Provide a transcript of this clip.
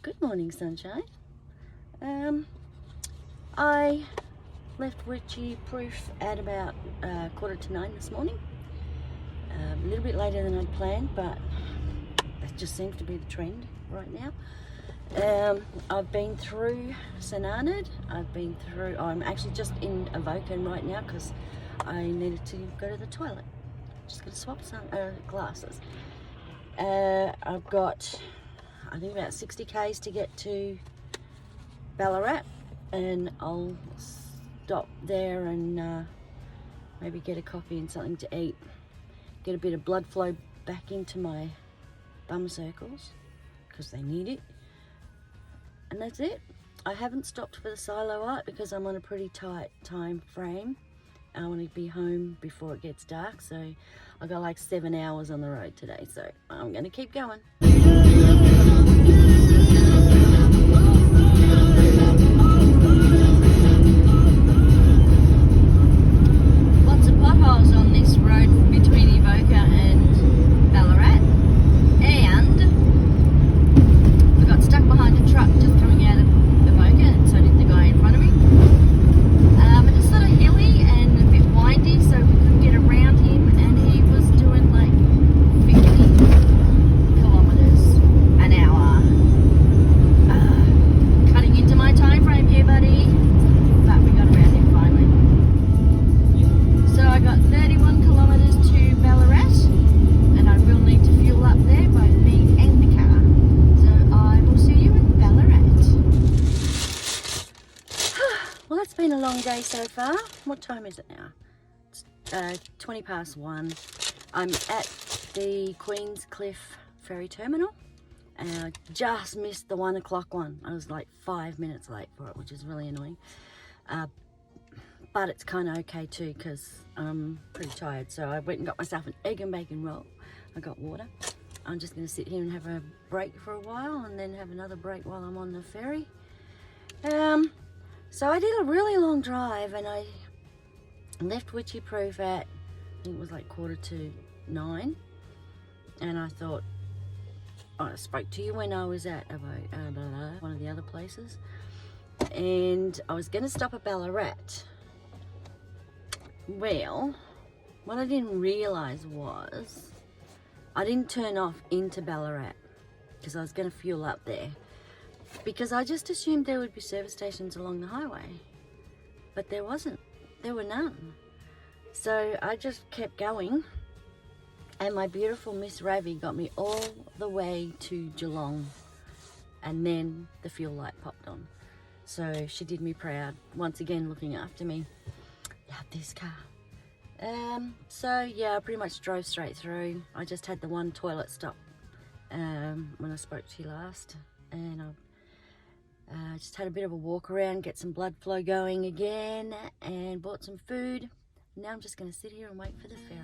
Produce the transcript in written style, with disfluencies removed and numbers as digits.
Good morning, sunshine. I left Wycheproof at about 8:45 this morning. A little bit later than I'd planned, but that just seems to be the trend right now. I've been through St Arnaud. I'm actually just in Avoca right now because I needed to go to the toilet. Just going to swap some glasses. I've got, I think, about 60 k's to get to Ballarat, and I'll stop there and maybe get a coffee and something to eat, get a bit of blood flow back into my bum circles because they need it, and that's it. I haven't stopped for the silo art because I'm on a pretty tight time frame. I want to be home before it gets dark, so I got like 7 hours on the road today, so I'm going to keep going. Lots of potholes on this road between Avoca and Ballarat, and I got stuck behind a truck just coming out of Avoca, and so did the guy in front of me. It's sort of hilly and a bit windy, so we couldn't get around him, and he was doing like 50 kilometers an hour. Cutting into my time frame here, buddy, but we got around him finally. So I got 31 kilometers to Ballarat, and I will need to fuel up there, both me and the car. So I will see you in Ballarat. Well, it's been a long day so far. What time is it now? It's 20 past 1. I'm at the Queenscliff ferry terminal, and I just missed the 1 o'clock one. I was like 5 minutes late for it, which is really annoying. But it's kind of okay too because I'm pretty tired. So I went and got myself an egg and bacon roll. I got water. I'm just going to sit here and have a break for a while, and then have another break while I'm on the ferry. So I did a really long drive, and I left Wycheproof at, I think it was like 9:15, and I thought, I spoke to you when I was at one of the other places, and I was going to stop at Ballarat. Well, what I didn't realise was I didn't turn off into Ballarat because I was going to fuel up there, because I just assumed there would be service stations along the highway, but there wasn't. There were none. So I just kept going, and my beautiful Miss Ravi got me all the way to Geelong, and then the fuel light popped on. So she did me proud, once again looking after me. Love this car. So yeah, I pretty much drove straight through. I just had the one toilet stop when I spoke to you last, and I just had a bit of a walk around, get some blood flow going again, and bought some food. Now I'm just going to sit here and wait for the ferry.